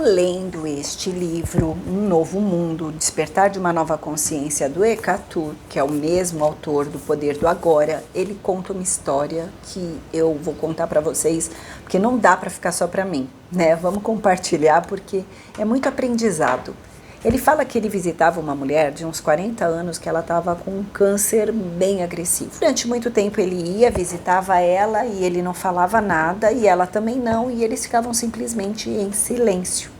lendo este livro, Um Novo Mundo, Despertar de uma Nova Consciência, do Eckhart Tolle, que é o mesmo autor do Poder do Agora. Ele conta uma história que eu vou contar para vocês, porque não dá para ficar só para mim, né? Vamos compartilhar porque é muito aprendizado. Ele fala que ele visitava uma mulher de uns 40 anos que ela estava com um câncer bem agressivo. Durante muito tempo ele ia, visitava ela e ele não falava nada e ela também não, e eles ficavam simplesmente em silêncio,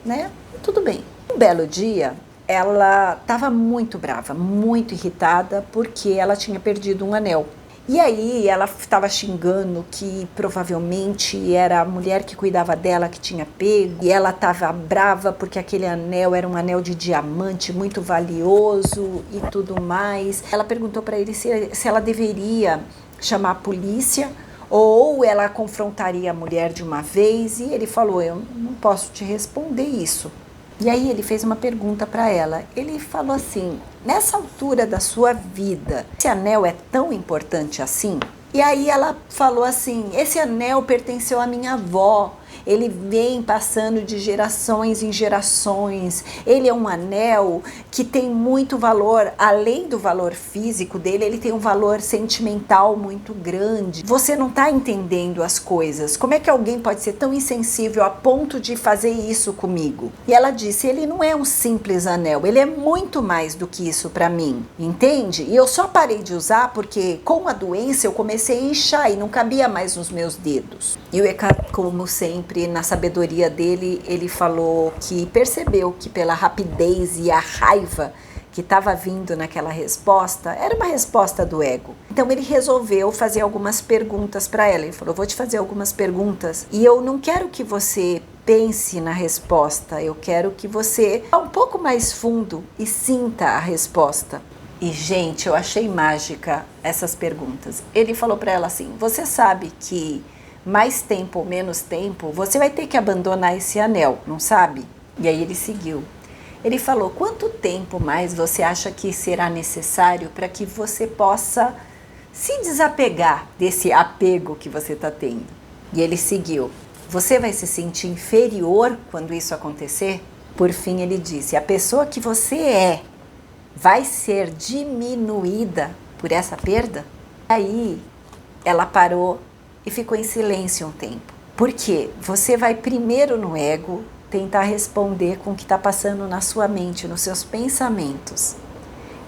né? Tudo bem. Um belo dia, ela estava muito brava, muito irritada porque ela tinha perdido um anel. E aí ela estava xingando que provavelmente era a mulher que cuidava dela que tinha pego, e ela estava brava porque aquele anel era um anel de diamante muito valioso e tudo mais. Ela perguntou para ele se ela deveria chamar a polícia ou ela confrontaria a mulher de uma vez, e ele falou: eu não posso te responder isso. E aí ele fez uma pergunta para ela. Ele falou assim: nessa altura da sua vida, esse anel é tão importante assim? E aí ela falou assim: esse anel pertenceu à minha avó. Ele vem passando de gerações em gerações. Ele é um anel que tem muito valor, além do valor físico dele, ele tem um valor sentimental muito grande. Você não está entendendo as coisas. Como é que alguém pode ser tão insensível a ponto de fazer isso comigo? E ela disse: ele não é um simples anel, ele é muito mais do que isso para mim, entende? E eu só parei de usar porque com a doença eu comecei a inchar e não cabia mais nos meus dedos. E o Eckhart, como sempre, na sabedoria dele, ele falou que percebeu que pela rapidez e a raiva que estava vindo naquela resposta, era uma resposta do ego. Então ele resolveu fazer algumas perguntas para ela. Ele falou: vou te fazer algumas perguntas e eu não quero que você pense na resposta, eu quero que você vá um pouco mais fundo e sinta a resposta. E, gente, eu achei mágica essas perguntas. Ele falou para ela assim: você sabe que mais tempo ou menos tempo, você vai ter que abandonar esse anel, não sabe? E aí ele seguiu. Ele falou: quanto tempo mais você acha que será necessário para que você possa se desapegar desse apego que você está tendo? E ele seguiu: você vai se sentir inferior quando isso acontecer? Por fim ele disse: a pessoa que você é vai ser diminuída por essa perda? Aí ela parou e ficou em silêncio um tempo. Porque você vai primeiro no ego tentar responder com o que está passando na sua mente, nos seus pensamentos.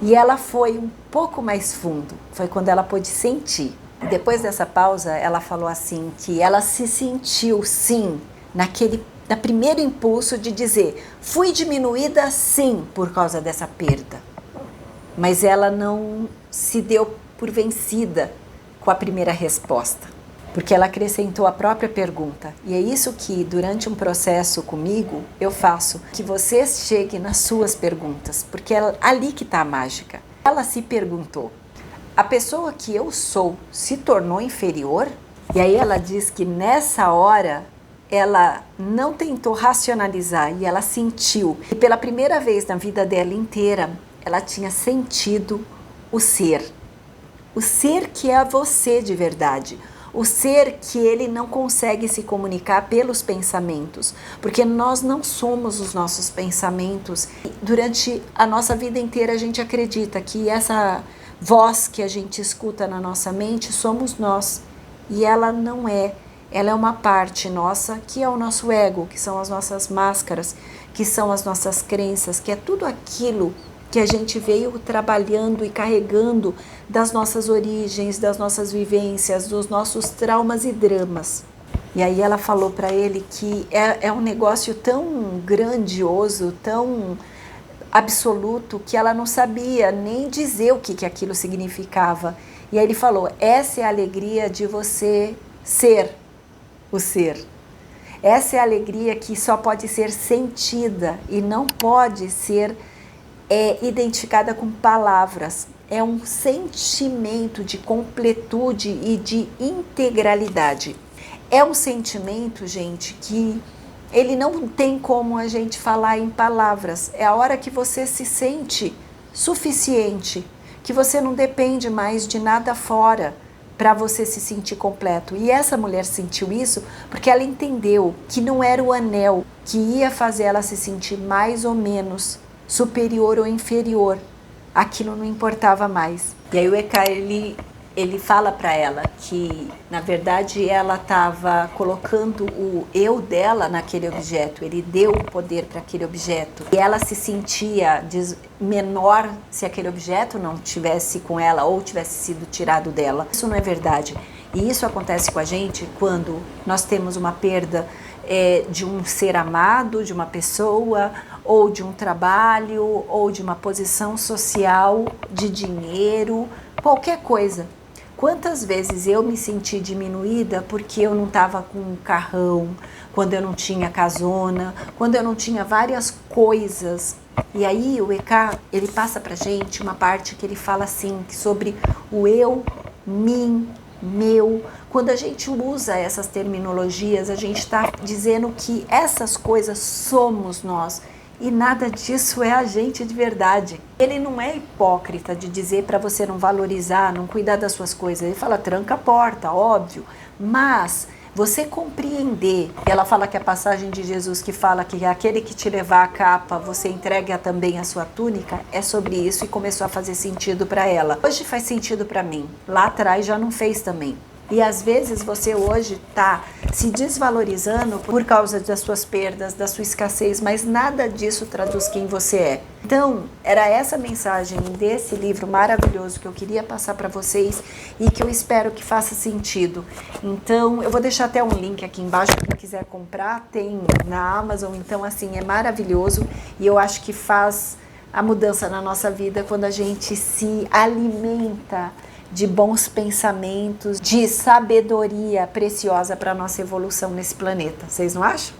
E ela foi um pouco mais fundo, foi quando ela pôde sentir. Depois dessa pausa, ela falou assim que ela se sentiu, sim, na primeiro impulso de dizer: fui diminuída sim por causa dessa perda. Mas ela não se deu por vencida com a primeira resposta, porque ela acrescentou a própria pergunta. E é isso que, durante um processo comigo, eu faço, que você chegue nas suas perguntas, porque é ali que está a mágica. Ela se perguntou: a pessoa que eu sou se tornou inferior? E aí ela diz que nessa hora ela não tentou racionalizar e ela sentiu. E pela primeira vez na vida dela inteira, ela tinha sentido o ser. O ser que é você de verdade. O ser que ele não consegue se comunicar pelos pensamentos, porque nós não somos os nossos pensamentos. Durante a nossa vida inteira a gente acredita que essa voz que a gente escuta na nossa mente somos nós, e ela não é. Ela é uma parte nossa, que é o nosso ego, que são as nossas máscaras, que são as nossas crenças, que é tudo aquilo que a gente veio trabalhando e carregando das nossas origens, das nossas vivências, dos nossos traumas e dramas. E aí ela falou para ele que é um negócio tão grandioso, tão absoluto, que ela não sabia nem dizer o que aquilo significava. E aí ele falou: essa é a alegria de você ser o ser. Essa é a alegria que só pode ser sentida e não pode ser identificada com palavras. É um sentimento de completude e de integralidade. É um sentimento, gente, que ele não tem como a gente falar em palavras. É a hora que você se sente suficiente, que você não depende mais de nada fora, para você se sentir completo. E essa mulher sentiu isso porque ela entendeu que não era o anel que ia fazer ela se sentir mais ou menos superior ou inferior. Aquilo não importava mais. E aí o Eckhart, ele fala para ela que, na verdade, ela estava colocando o eu dela naquele objeto. Ele deu o poder para aquele objeto. E ela se sentia menor se aquele objeto não tivesse com ela ou tivesse sido tirado dela. Isso não é verdade. E isso acontece com a gente quando nós temos uma perda de um ser amado, de uma pessoa, ou de um trabalho, ou de uma posição social, de dinheiro, qualquer coisa. Quantas vezes eu me senti diminuída porque eu não estava com um carrão, quando eu não tinha casona, quando eu não tinha várias coisas. E aí o Eckhart, ele passa pra gente uma parte que ele fala assim, sobre o eu, mim, meu. Quando a gente usa essas terminologias, a gente está dizendo que essas coisas somos nós. E nada disso é a gente de verdade. Ele não é hipócrita de dizer para você não valorizar, não cuidar das suas coisas. Ele fala, tranca a porta, óbvio. Mas você compreender, ela fala que a passagem de Jesus que fala que aquele que te levar a capa, você entrega também a sua túnica, é sobre isso e começou a fazer sentido para ela. Hoje faz sentido para mim, lá atrás já não fez também. E às vezes você hoje está se desvalorizando por causa das suas perdas, da sua escassez, mas nada disso traduz quem você é. Então, era essa mensagem desse livro maravilhoso que eu queria passar para vocês e que eu espero que faça sentido. Então, eu vou deixar até um link aqui embaixo, quem quiser comprar, tem na Amazon. Então, assim, é maravilhoso e eu acho que faz a mudança na nossa vida quando a gente se alimenta de bons pensamentos, de sabedoria preciosa para a nossa evolução nesse planeta. Vocês não acham?